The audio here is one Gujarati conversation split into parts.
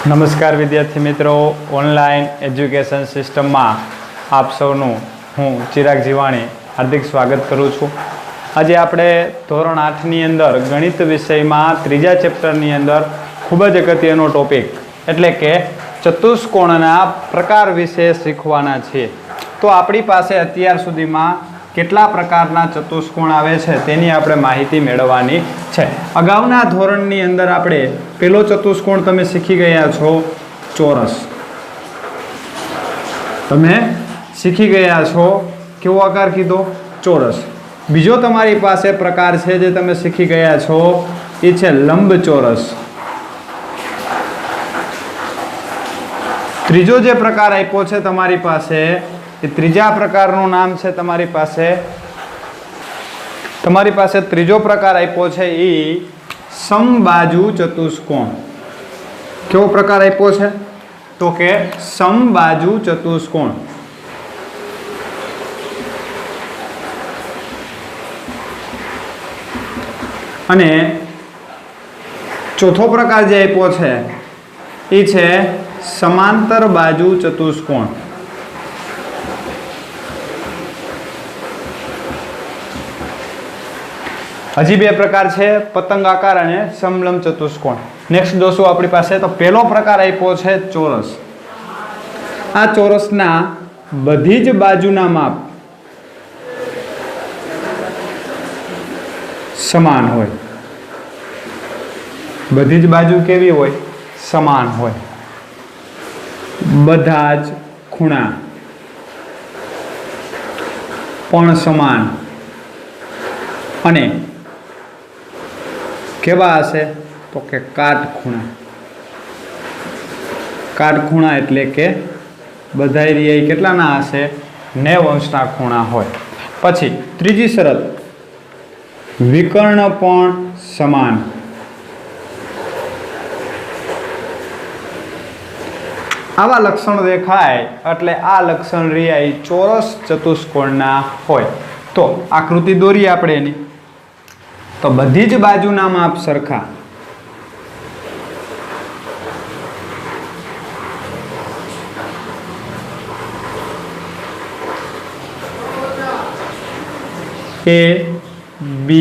નમસ્કાર વિદ્યાર્થી મિત્રો, ઓનલાઈન એજ્યુકેશન સિસ્ટમમાં આપ સૌનું હું ચિરાગ જીવાણી હાર્દિક સ્વાગત કરું છું. આજે આપણે ધોરણ 8ની અંદર ગણિત વિષયમાં ત્રીજા ચેપ્ટરની અંદર ખૂબ જ અગત્યનો ટોપિક એટલે કે ચતુષ્કોણના પ્રકાર વિશે શીખવાના છીએ. તો આપણી પાસે અત્યાર સુધીમાં કેટલા પ્રકારના ચતુષ્કોણ આવે છે તેની આપણે માહિતી મેળવવાની છે. અગાઉના ધોરણની અંદર આપણે પહેલો ચતુષ્કોણ તમે શીખી ગયા છો, ચોરસ. તમે શીખી ગયા છો કેવો આકાર કીધો? ચોરસ. બીજો તમારી પાસે પ્રકાર છે જે તમે શીખી ગયા છો એ છે લંબચોરસ. ત્રીજો જે પ્રકાર આપ્યો છે તમારી પાસે એ ત્રીજા પ્રકારનું નામ છે તમારી પાસે ત્રીજો પ્રકાર આપ્યો છે એ સમબાજુ ચતુષ્કોણ. કેવો પ્રકાર આપ્યો છે? તો કે સમબાજુ ચતુષ્કોણ. અને ચોથો પ્રકાર જે આપ્યો છે એ છે સમાંતર બાજુ ચતુષ્કોણ. હજી બે પ્રકાર છે, પતંગાકાર અને સમલંબ ચતુષ્કોણ. નેક્સ્ટ જોશું આપણી પાસે. તો પહેલો પ્રકાર આપ્યો છે ચોરસ. આ ચોરસના બધી જ બાજુના માપ સમાન હોય. બધી જ બાજુ કેવી હોય? સમાન હોય. બધા જ ખૂણા પણ સમાન. અને કેવા હશે? તો કે કાટખૂણા. કાટખૂણા એટલે કે બધા એરિયા કેટલાના હશે? 90 અંશના ખૂણા હોય. પછી ત્રીજી શરત, વિકર્ણ પણ સમાન. આવા લક્ષણ દેખાય એટલે આ લક્ષણ રહ્યા ચોરસ ચતુષ્કોણના હોય. તો આકૃતિ દોરીએ આપણે એની. તો બધી જ બાજુના માપ સરખા. A B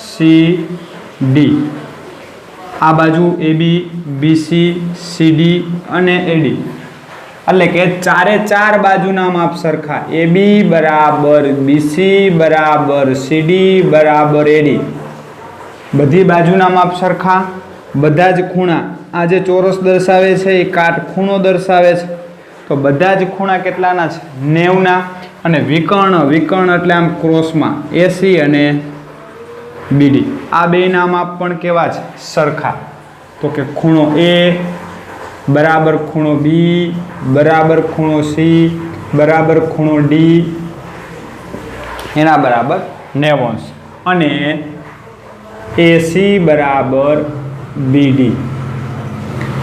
C D. આ બાજુ AB BC CD અને AD એટલે કે ચારે બાજુના માપ સરખા. AB બરાબર BC બરાબર CD બરાબર AD. બધી બાજુના માપ સરખા. બધા જ ખૂણા, આ જે ચોરસ દર્શાવે છે એ કાટખૂણો દર્શાવે છે. તો બધા જ ખૂણા કેટલાના છે? 90ના. અને વિકર્ણ એટલે આમ ક્રોસમાં AC અને BD. આ બેના માપ પણ કેવા છે? સરખા. તો કે ખૂણો A બરાબર ખૂણો B બરાબર ખૂણો C બરાબર ખૂણો D એના બરાબર 90 અંશ. અને AC બરાબર BD.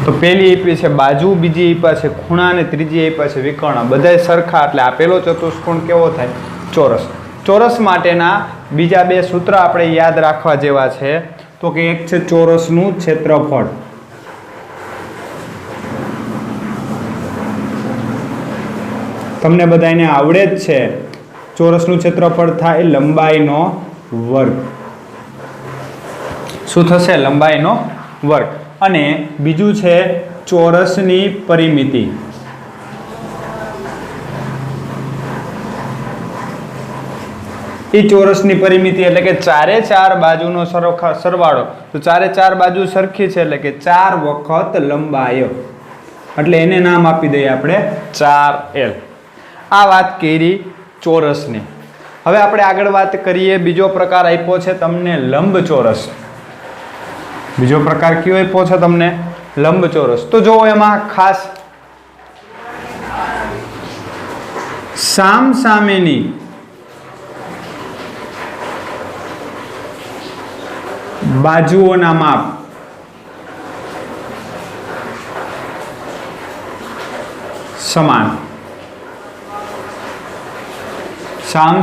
તો પહેલી આપી છે બાજુ, બીજી આપી છે ખૂણા અને ત્રીજી આપી છે વિકર્ણ. બધાય સરખા એટલે આ પહેલો ચતુષ્કોણ કેવો થાય? ચોરસ. ચોરસ માટેના બીજા બે સૂત્ર આપણે યાદ રાખવા જેવા છે. તો કે એક છે ચોરસનું ક્ષેત્રફળ. તમને બધાને આવડે જ છે. ચોરસનું ક્ષેત્રફળ થાય લંબાઈનો વર્ગ. શું થશે? લંબાઈનો વર્ગ. અને બીજું છે ચોરસની પરિમિતિ. એ ચોરસની પરિમિતિ એટલે કે ચારે બાજુનો સરવાળો. તો ચારે બાજુ સરખી છે એટલે કે 4 વખત લંબાઈ. એટલે એને નામ આપી દઈએ આપણે 4L. આ વાત કરી ચોરસની. હવે આપણે આગળ વાત કરીએ. બીજો પ્રકાર આપ્યો છે તમને લંબચોરસ. બીજો પ્રકાર કયો આપ્યો છે તમને? લંબચોરસ. તો જો એમાં ખાસ સામેની બાજુઓના માપ સમાન.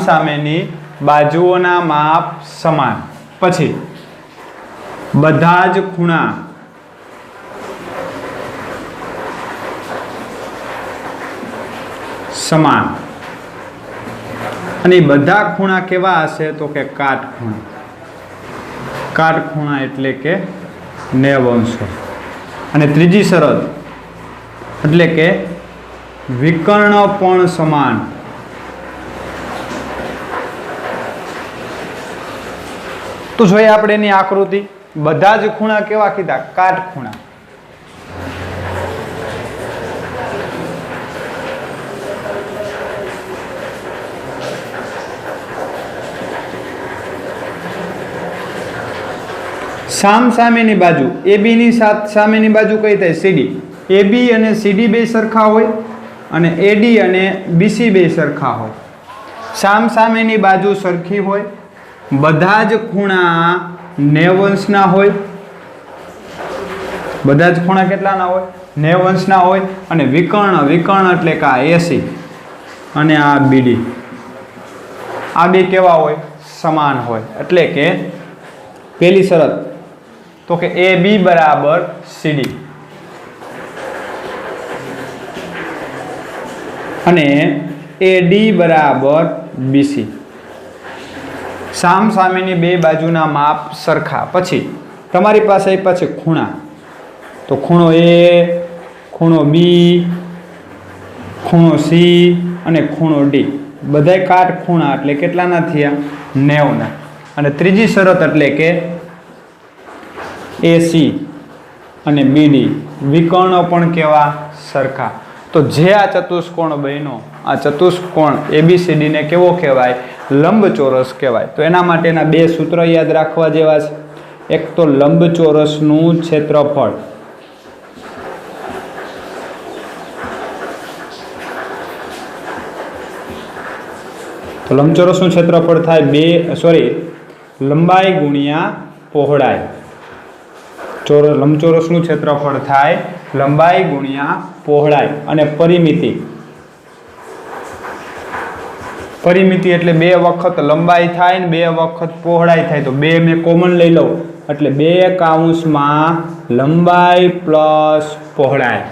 સામેની બાજુઓના માપ સમાન. પછી બધા જ ખૂણા સમાન. અને બધા ખૂણા કેવા હશે તો કે કાટખૂણા. કાટખૂણા એટલે કે 90 અંશ. અને ત્રીજી શરત એટલે કે વિકર્ણ પણ સમાન. તો જોઈએ આપણે એની આકૃતિ. બધા જ ખૂણા કેવા કીધા? કાટખૂણા. સામેની બાજુ AB ની સામેની બાજુ કઈ થાય? CD. AB અને CD બે સરખા હોય અને AD અને BC બે સરખા હોય. સામેની બાજુ સરખી હોય. બધા જ ખૂણા 90 અંશના હોય. બધા જ ખૂણા કેટલાના હોય? 90 અંશના હોય. અને વિકર્ણ એટલે કે આ AC અને આ BD આ બે કેવા હોય? સમાન હોય. એટલે કે પહેલી શરત તો કે AB બરાબર CD અને AD બરાબર BC. સામેની બે બાજુના માપ સરખા. પછી તમારી પાસે આપ્યા છે ખૂણા. તો ખૂણો A, ખૂણો B, ખૂણો C અને ખૂણો D બધાય કાટખૂણા એટલે કેટલાના થયા? 90ના. અને ત્રીજી શરત એટલે કે AC અને BD વિકર્ણો પણ કેવા? સરખા. તો જે આ ચતુષ્કોણ બન્યો, આ ચતુષ્કોણ ABCD ને કેવો કહેવાય? લંબચોરસ કહેવાય. તો એના માટેના બે સૂત્ર યાદ રાખવા જેવા છે. એક તો લંબચોરસનું ક્ષેત્રફળ. તો લંબચોરસનું ક્ષેત્રફળ થાય લંબાઈ ગુણ્યા પહોળાઈ. લંબચોરસનું ક્ષેત્રફળ થાય લંબાઈ ગુણ્યા પહોળાઈ. અને પરિમિતિ એટલે બે વખત લંબાઈ થાય ને બે વખત પહોળાઈ થાય. તો બે મેં કોમન લઈ લઉં એટલે 2 કૌંસમાં લંબાઈ પ્લસ પહોળાઈ.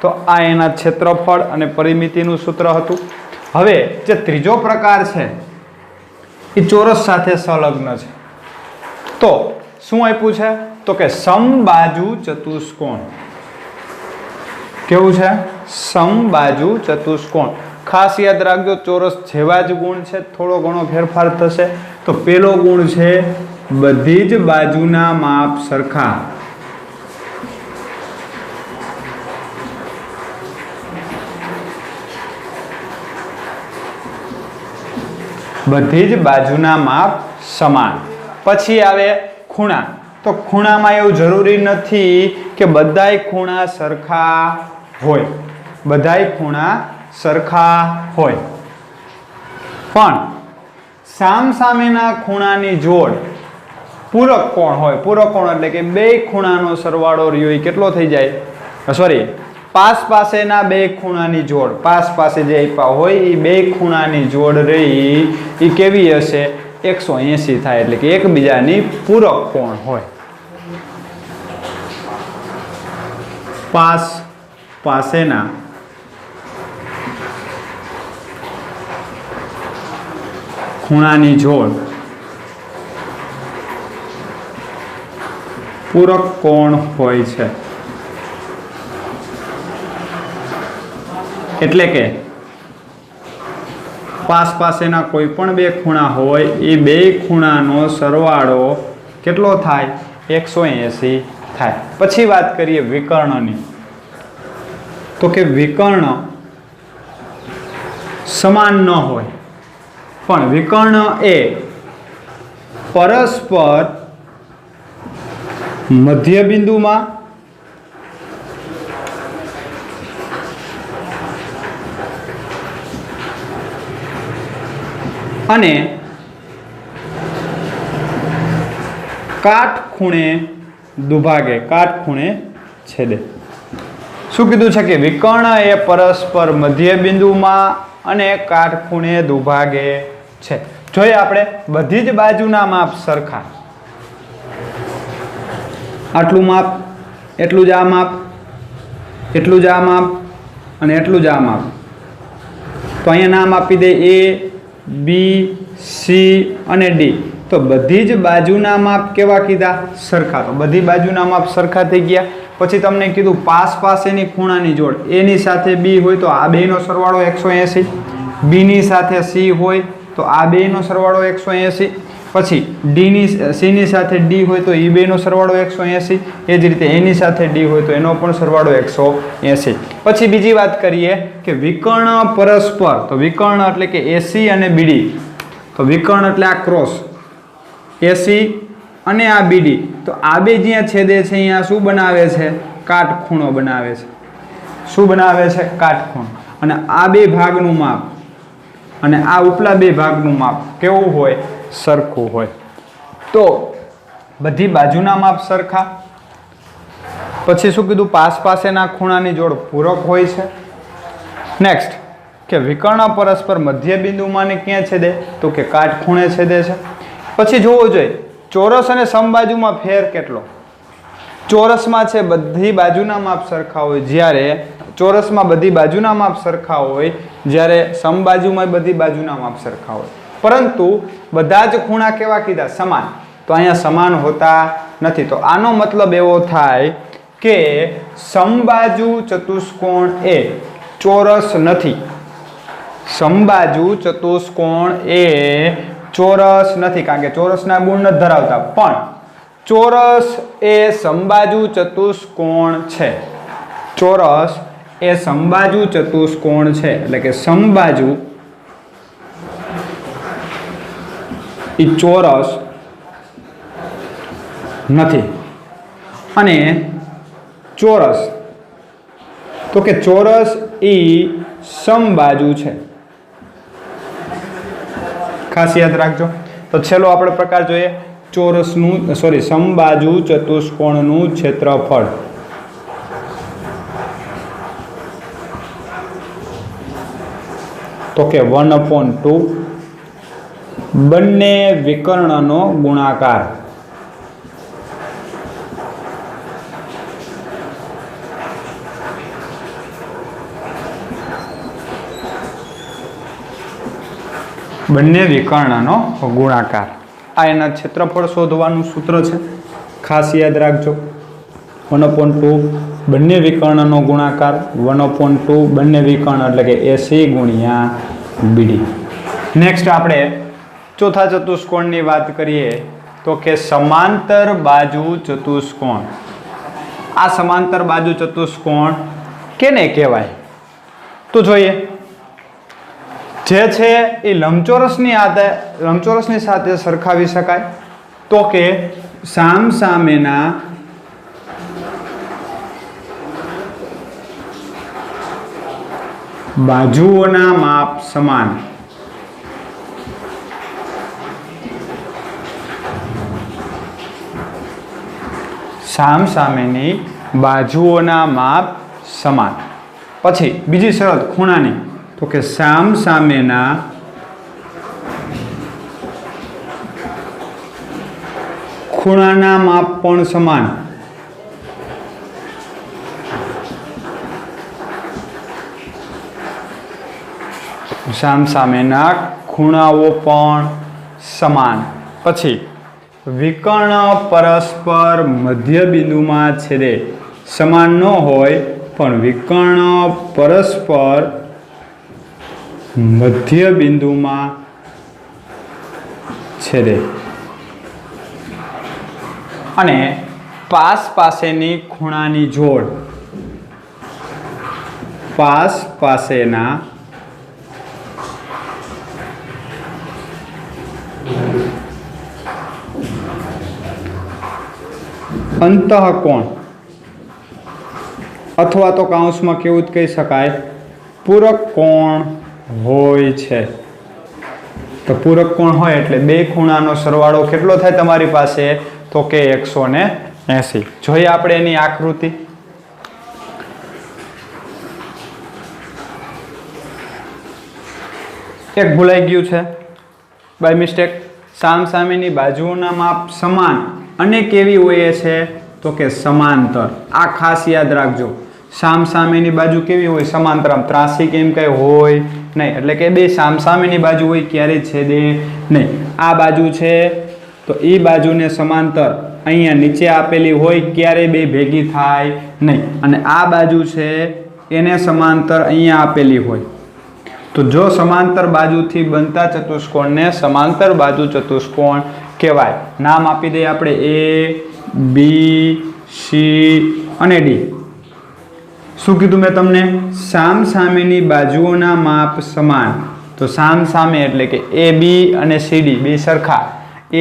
તો આ એના ક્ષેત્રફળ અને પરિમિતિનું સૂત્ર હતું. હવે જે ત્રીજો પ્રકાર છે એ ચોરસ સાથે સંલગ્ન છે. તો શું આપ્યું છે? તો કે સમબાજુ ચતુષ્કોણ. કેવું છે? સમબાજુ ચતુષ્કોણ. ખાસ યાદ રાખજો, ચોરસ જેવા જ ગુણ છે, થોડો ઘણો ફેરફાર થશે. તો પેલો ગુણ છે બધી જ બાજુના માપ સરખા. બધી જ બાજુના માપ સમાન. પછી આવે ખૂણા. તો ખૂણામાં એવું જરૂરી નથી કે બધાય ખૂણા સરખા હોય. બધાય ખૂણા સરખા હોય પણ સામેના ખૂણાની જોડ પૂરક કોણ હોય. પૂરક કોણ એટલે કે બે ખૂણાનો સરવાળો રહ્યો એ કેટલો થઈ જાય? પાસેના બે ખૂણાની જોડ. પાસે જે આપ્યા હોય એ બે ખૂણાની જોડ રહી એ કેવી હશે? 180 થાય. એટલે કે એકબીજાની પૂરક કોણ હોય. પાસેના ખૂણાની જોડ પૂરક કોણ હોય છે. એટલે કે પાસેના કોઈ પણ બે ખૂણા હોય એ બે ખૂણાનો સરવાળો કેટલો થાય? 180 થાય. પછી વાત કરીએ વિકર્ણની. તો કે વિકર્ણ સમાન ન હોય પણ વિકર્ણ એ પરસ્પર મધ્યબિંદુમાં અને કાટખૂણે દુભાગે, કાટખૂણે છેદે. શું કીધું છે? કે વિકર્ણ એ પરસ્પર મધ્યબિંદુમાં અને કાટખૂણે દુભાગે છે. જોઈએ આપણે બધી જ બાજુના માપ સરખા. આટલું માપ, એટલું જ આ માપ, એટલું જ આ માપ અને એટલું જ આ માપ. તો અહીંયા નામ આપી દે એ, બી, સી અને ડી. તો બધી જ બાજુના માપ કેવા કીધા? સરખા. તો બધી બાજુના માપ સરખા થઈ ગયા. પછી તમને કીધું પાસ પાસેની ખૂણાની જોડ. એની સાથે બી હોય તો આ બેનો સરવાળો 180, બીની સાથે સી હોય તો આ બેનો સરવાળો 180, પછી ડીની સીની સાથે ડી હોય તો એ બેનો સરવાળો 180, એ જ રીતે એની સાથે ડી હોય તો એનો પણ સરવાળો 180. પછી બીજી વાત કરીએ કે વિકર્ણ પરસ્પર. તો વિકર્ણ એટલે કે એસી અને બીડી. તો વિકર્ણ એટલે આ ક્રોસ એસી અને આ બીડી. તો આ બે જ્યાં છેદે છે અહીંયા શું બનાવે છે? કાટખૂણો બનાવે છે. શું બનાવે છે? કાટખૂણો. અને આ બે ભાગનું માપ અને આ ઉપલા બે ભાગનું માપ કેવું હોય? સરખું હોય. તો બધી બાજુના માપ સરખા. પછી શું કીધું? પાસ પાસેના ખૂણાની જોડ પૂરક હોય છે. નેક્સ્ટ કે વિકર્ણ પરસ્પર મધ્ય બિંદુમાં ને ક્યાં છેદે? તો કે કાટખૂણે છેદે છે. પછી જોવું જોઈએ ચોરસ અને સમબાજુમાં ફેર કેટલો? ચોરસમાં છે બધી બાજુના માપ સરખા હોય, જ્યારે ચોરસમાં બધી બાજુના માપ સરખા હોય, જ્યારે સમબાજુમાં બધી બાજુના માપ સરખા હોય. પરંતુ બધા જ ખૂણા કેવા કીધા? સમાન. તો અહીંયા સમાન હોતા નથી. તો આનો મતલબ એવો થાય કે સમબાજુ ચતુષ્કોણ એ ચોરસ નથી. સમબાજુ ચતુષ્કોણ એ ચોરસ નથી, કારણ કે ચોરસના ગુણ નથી ધરાવતા. પણ ચોરસ એ સમબાજુ ચતુષ્કોણ છે. ચોરસ એ સમબાજુ ચતુષ્કોણ છે. એટલે કે સમબાજુ એ ચોરસ નથી. અને ચોરસ તો કે ચોરસ એ સમબાજુ છે. ખાસ યાદ રાખજો. તો છેલ્લો આપણે પ્રકાર જોઈએ ચોરસનું સમબાજુ ચતુષ્કોણનું ક્ષેત્રફળ. તો કે 1/2 બંને વિકર્ણનો ગુણાકાર. બંને વિકર્ણનો ગુણાકાર. આ એના ક્ષેત્રફળ શોધવાનું સૂત્ર છે. ખાસ યાદ રાખજો. 1/2 બંને વિકર્ણનો ગુણાકાર. 1/2 બંને વિકર્ણ એટલે કે એસી ગુણ્યા બીડી. નેક્સ્ટ આપણે ચોથા ચતુષ્કોણની વાત કરીએ તો કે સમાંતર બાજુ ચતુષ્કોણ. આ સમાંતર બાજુ ચતુષ્કોણ કેને કહેવાય? તો જોઈએ. જે છે એ લંબચોરસની સાથે સરખાવી શકાય. તો કે સામસામેના બાજુઓના માપ સમાન. સામસામેની બાજુઓના માપ સમાન. પછી બીજી શરત ખૂણાની. તો કે સામસામેના ખૂણાના માપ પણ સમાન. સામસામેના ખૂણાઓ પણ સમાન. પછી વિકર્ણ પરસ્પર મધ્ય બિંદુમાં છેદે. સમાન ન હોય પણ વિકર્ણ પરસ્પર મધ્ય બિંદુમાં છેદે. અને પાસ પાસેની ખૂણાની જોડ. પાસ પાસેના અંતઃકોણ અથવા તો કૌંસમાં કેવું કહી શકાય? પૂરક કોણ હોય છે. તો પૂરક કોણ હોય એટલે બે ખૂણાનો સરવાળો કેટલો થાય તમારી પાસે? તો કે 180. જોઈએ આપણે એની આકૃતિ. એક ભૂલાઈ ગયું છે બાય મિસ્ટેક. સામસામેની બાજુઓના માપ સમાન અને કેવી હોય છે? તો કે સમાંતર. આ ખાસ યાદ રાખજો. સામસામેની બાજુ કેવી હોય? સમાંતર. આમ ત્રાસી કેમ કઈ હોય નહીં, એટલે કે બે સામસામેની બાજુ હોય ક્યારેય છેદે નહીં. આ બાજુ છે તો એ બાજુને સમાંતર અહીંયા નીચે આપેલી હોય ક્યારે બે ભેગી થાય નહીં, અને આ બાજુ છે એને સમાંતર અહીંયા આપેલી હોય તો જો સમાંતર બાજુથી બનતા ચતુષ્કોણને સમાંતર બાજુ ચતુષ્કોણ કહેવાય. નામ આપી દઈએ આપણે A, B, C અને D. શું કીધું મેં તમને? સામ સામેની બાજુઓના માપ સમાન. તો સામ સામે એટલે કે AB અને CD બે સરખા,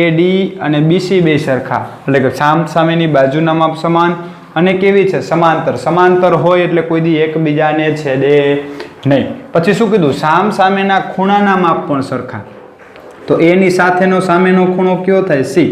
AD અને BC બે સરખા, એટલે કે સામ સામેની બાજુના માપ સમાન અને કેવી છે? સમાંતર. સમાંતર હોય એટલે કોઈ દી એકબીજાને છેદે નહીં. પછી શું કીધું? સામ સામેના ખૂણાના માપ પણ સરખા. તો A ની સાથેનો સામેનો ખૂણો કયો થાય? C.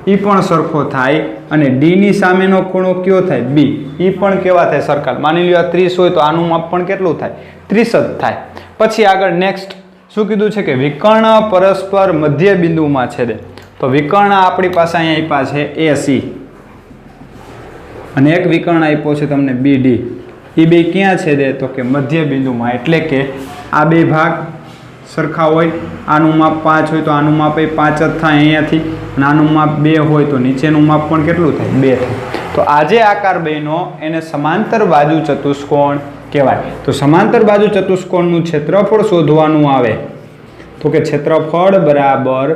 એ પણ સરખો થાય. અને D ની સામેનો ખૂણો કયો થાય? B. એ પણ કેવા થાય? સરખા. માની લો આ 30 હોય તો આનું માપ પણ કેટલું થાય? 30 જ થાય. પછી આગળ નેક્સ્ટ શું કીધું છે કે વિકર્ણ પરસ્પર મધ્ય બિંદુમાં છેદે. તો વિકર્ણ આપણી પાસે અહીંયા આપ્યા છે AC અને એક વિકર્ણ આપ્યો છે તમને BD. એ બે ક્યાં છેદે? તો કે મધ્ય બિંદુમાં. એટલે કે આ બે ભાગ સરખા હોય, આનું માપ 5 હોય તો આનું માપ 5 જ થાય અહીંયાથી, અને આનું માપ 2 હોય તો નીચેનું માપ પણ કેટલું થાય? 2 થાય. તો આ જે આકાર બન્યો એને સમાંતર બાજુ ચતુષ્કોણ કહેવાય. તો સમાંતર બાજુ ચતુષ્કોણનું ક્ષેત્રફળ શોધવાનું આવે તો કે ક્ષેત્રફળ બરાબર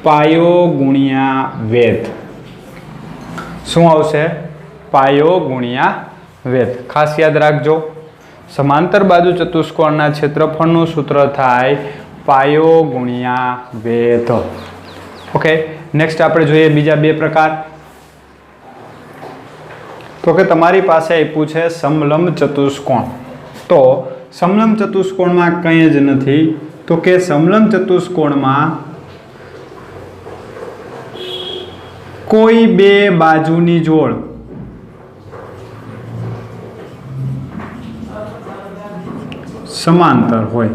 પાયો ગુણ્યા વેધ. શું આવશે? પાયો ગુણ્યા વેધ. ખાસ યાદ રાખજો, સમાંતર બાજુ ચતુષ્કોણના ક્ષેત્રફળનું સૂત્ર થાય પાયો ગુણ્યા વેધ. ઓકે, નેક્સ્ટ આપણે જોઈએ બીજા બે પ્રકાર. તો કે તમારી પાસે આપ્યું છે સમલંબ ચતુષ્કોણ. તો સમલંબ ચતુષ્કોણમાં કંઈ જ નથી. તો કે સમલંબ ચતુષ્કોણમાં કોઈ બે બાજુની જોડ સમાંતર હોય.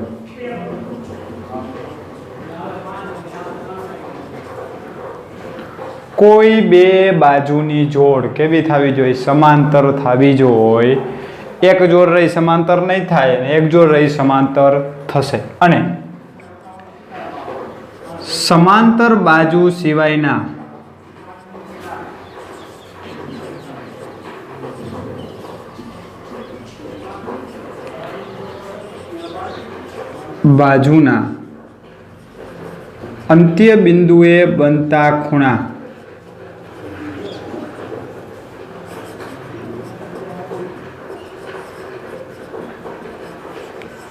કોઈ બે બાજુની જોડ કેવી થવી જોઈએ? સમાંતર થવી જોઈએ. એક જોડ રહી સમાંતર નહીં થાય અને એક જોડ રહી સમાંતર થશે. અને સમાંતર બાજુ સિવાયના બાજુના અંત્ય બિંદુએ બનતા ખૂણા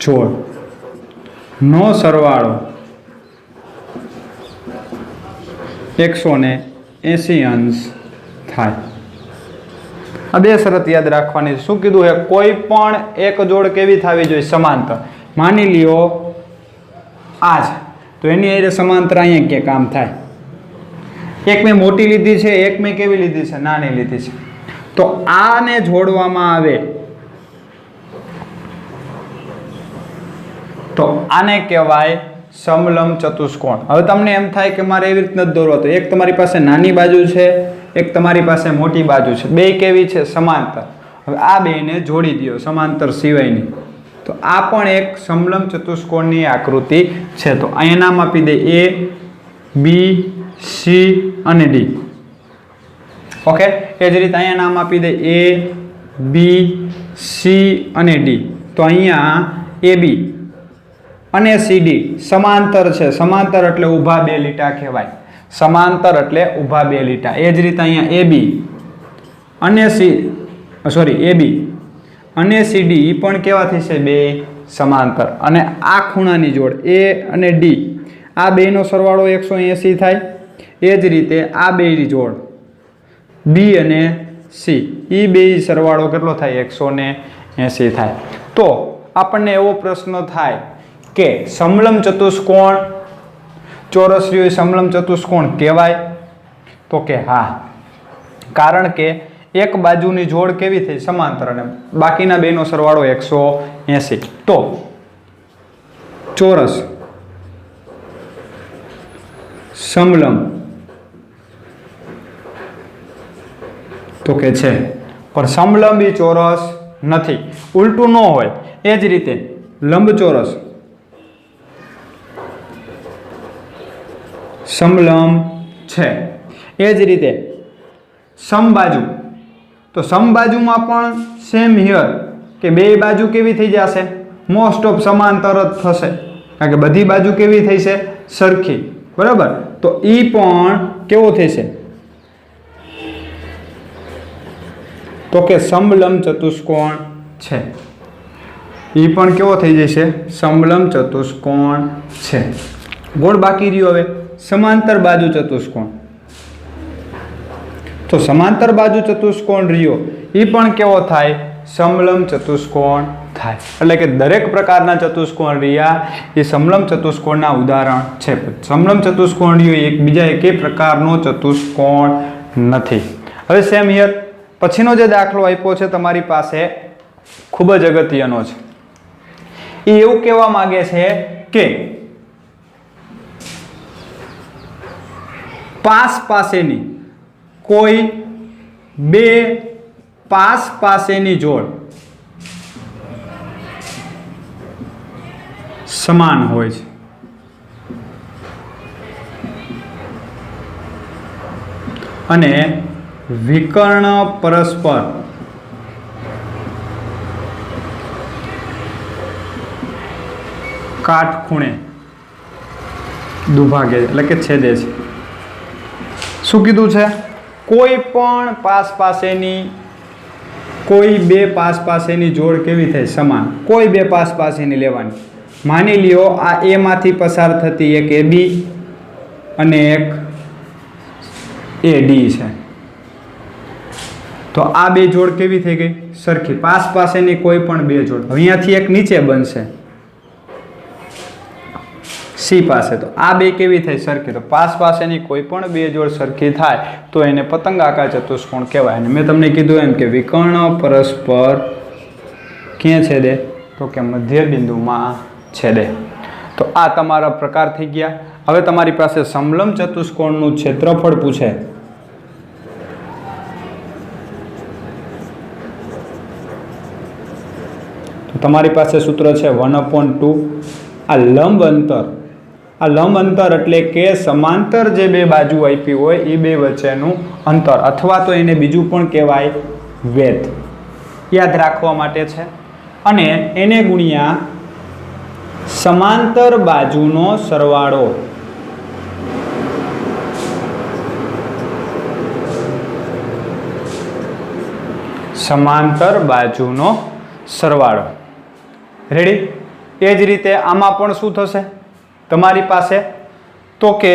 જોડ નો સરવાળો 180 અંશ થાય. આ બે શરત યાદ રાખવાની. શું કીધું છે? કોઈ પણ એક જોડ કેવી થવી જોઈએ? સમાંતર. માની લ્યો આ છે તો એની અરે સમાંતર અહીંયા ક્યાં કામ થાય? એક મેં મોટી લીધી છે, એક મેં કેવી લીધી છે? નાની લીધી છે. તો આને જોડવામાં આવે તો આને કહેવાય સમલંબ ચતુષ્કોણ. હવે તમને એમ થાય કે મારે એવી રીતના જ દોરવો, તો એક તમારી પાસે નાની બાજુ છે, એક તમારી પાસે મોટી બાજુ છે, બે કેવી છે? સમાંતર. હવે આ બેને જોડી દો સમાંતર સિવાયની, તો આ પણ એક સમલંબ ચતુષ્કોણની આકૃતિ છે. તો અહીંયા નામ આપી દે A, B, C અને D. ઓકે, એ જ રીતે અહીંયા નામ આપી દે A, B, C અને D. તો અહીંયા AB અને CD સમાંતર છે. સમાંતર એટલે ઊભા બે લીટા કહેવાય. સમાંતર એટલે ઊભા બે લીટા. એ જ રીતે અહીંયા AB અને AB અને CD એ પણ કેવા થશે? બે સમાંતર. અને આ ખૂણાની જોડ A અને D, આ બેનો સરવાળો 180 થાય. એ જ રીતે આ બેની જોડ B અને C, એ બે સરવાળો કેટલો થાય? 180 થાય. તો આપણને એવો પ્રશ્ન થાય કે સમલંબ ચતુષ્કોણ ચોરસ રહ્યો સમલંબ ચતુષ્કોણ કહેવાય? તો કે હા, કારણ કે એક બાજુની જોડ કેવી થઈ? સમાંતર, અને બાકીના બેનો સરવાળો 180. તો ચોરસ સમલંબ તો કે છે, પણ સમલંબી ચોરસ નથી. ઉલટું ન હોય. એ જ રીતે લંબચોરસ સમલંબ છે। એ જ રીતે સમબાજુ, તો સમબાજુમાં પણ સેમ હિયર કે બે બાજુ કેવી થઈ જશે, મોસ્ટ ઓફ સમાંતર જ થશે, કારણ કે બધી બાજુ કેવી થઈ છે, સરખી, બરાબર। તો ઈ પણ કેવો થશે, તો કે સમલંબ ચતુષ્કોણ છે। ઈ પણ કેવો થઈ જશે, સમલંબ ચતુષ્કોણ છે। ગોળ બાકી રહ્યો હવે સમાંતર બાજુ ચતુષ્કોણ। તો સમાંતર બાજુ ચતુષ્કોણ રહ્યો ઈ પણ કેવો થાય, સમલંબ ચતુષ્કોણ થાય। એટલે કે દરેક પ્રકારના ચતુષ્કોણ રહ્યા એ સમલંબ ચતુષ્કોણના ઉદાહરણ છે। સમલંબ ચતુષ્કોણ રહ્યો એ એકબીજા એકે પ્રકારનો ચતુષ્કોણ નથી। હવે સેમ હિયર પછીનો જે દાખલો આપ્યો છે તમારી પાસે ખૂબ જ અગત્યનો છે। એ એવું કહેવા માંગે છે કે પાસ પાસેની કોઈ બે પાસ પાસેની જોડ સમાન હોય છે, અને વિકર્ણ પરસ્પર કાટખૂણે દુભાગે એટલે કે છેદે છે। શું કીધું છે, કોઈ પણ પાસ પાસેની કોઈ બે પાસ પાસેની જોડ કેવી થાય, સમાન। કોઈ બે પાસ પાસેની લેવાની, માની લ્યો આ એ માંથી પસાર થતી એક એ બી અને એક એ ડી છે, તો આ બે જોડ કેવી થઈ ગઈ, સરખી। પાસ પાસેની કોઈ પણ બે જોડ, અહીંયાથી એક નીચે બનશે સી પાસે, તો આ બે કેવી થાય, સરખી। તો પાસ પાસેની કોઈ પણ બે જોડ સરખી થાય તો એને પતંગાકાર ચતુષ્કોણ કહેવાય। અને મેં તમને કીધું એમ કે વિકર્ણ પરસ્પર ક્યાં છેદે, તો કે મધ્ય બિંદુમાં છેદે। તો આ તમારા પ્રકાર થઈ ગયા। હવે તમારી પાસે સમલંબ ચતુષ્કોણનું ક્ષેત્રફળ પૂછે, તો તમારી પાસે સૂત્ર છે 1/2। આ લંબ અંતર, આ લંબ અંતર એટલે કે સમાંતર જે બે બાજુ આપી હોય એ બે વચ્ચેનું અંતર, અથવા તો એને બીજું પણ કહેવાય વેધ, યાદ રાખવા માટે છે। અને એને ગુણ્યા સમાંતર બાજુનો સરવાળો, સમાંતર બાજુનો સરવાળો, રેડી। એ જ રીતે આમાં પણ શું થશે તમારી પાસે, તો કે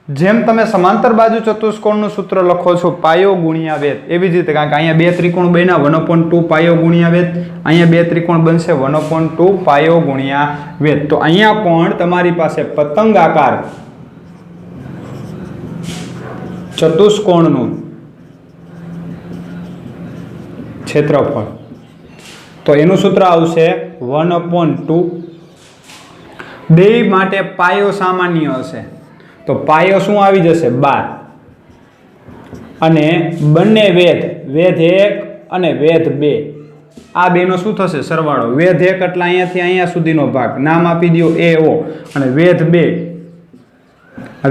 જેમ તમે સમાંતર બાજુ ચતુષ્કોણનું સૂત્ર લખો છો પાયો ગુણ્યા વેધ, એવી જ રીતે, કારણ કે અહીંયા બે ત્રિકોણ બન્યા 1/2 પાયો ગુણ્યા વેધ, અહીંયા બે ત્રિકોણ બનશે 1/2 પાયો ગુણ્યા વેધ। તો અહીંયા પણ તમારી પાસે પતંગાકાર ચતુષ્કોણનું ક્ષેત્રફળ, તો એનું સૂત્ર આવશે 1/2। બે માટે પાયો સામાન્ય હશે, તો પાયો શું આવી જશે, 12, અને બંને વેધ, વેધ 1 અને વેધ 2, આ બેનો શું થશે, સરવાળો। વેધ 1 એટલે અહીંયાથી અહીંયા સુધીનો ભાગ, નામ આપી દો એ ઓ, અને વેધ 2,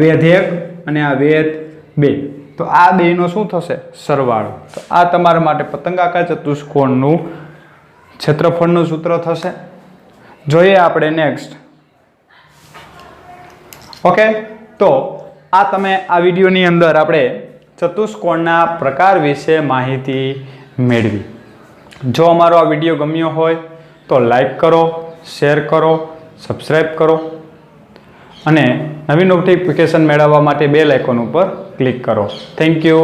વેધ 1 અને આ વેધ 2, તો આ બેનો શું થશે, સરવાળો। તો આ તમારા માટે પતંગાકાર ચતુષ્કોણનું ક્ષેત્રફળનું સૂત્ર થશે। જોઈએ આપણે નેક્સ્ટ। ઓકે, તો આ તમે આ વિડીયોની અંદર આપણે ચતુષ્કોણના પ્રકાર વિશે માહિતી મેળવી। જો અમારો આ વિડીયો ગમ્યો હોય તો લાઈક કરો, શેર કરો, સબસ્ક્રાઈબ કરો, અને નવી નોટિફિકેશન મેળવવા માટે બેલ આઇકોન ઉપર ક્લિક કરો। Thank you.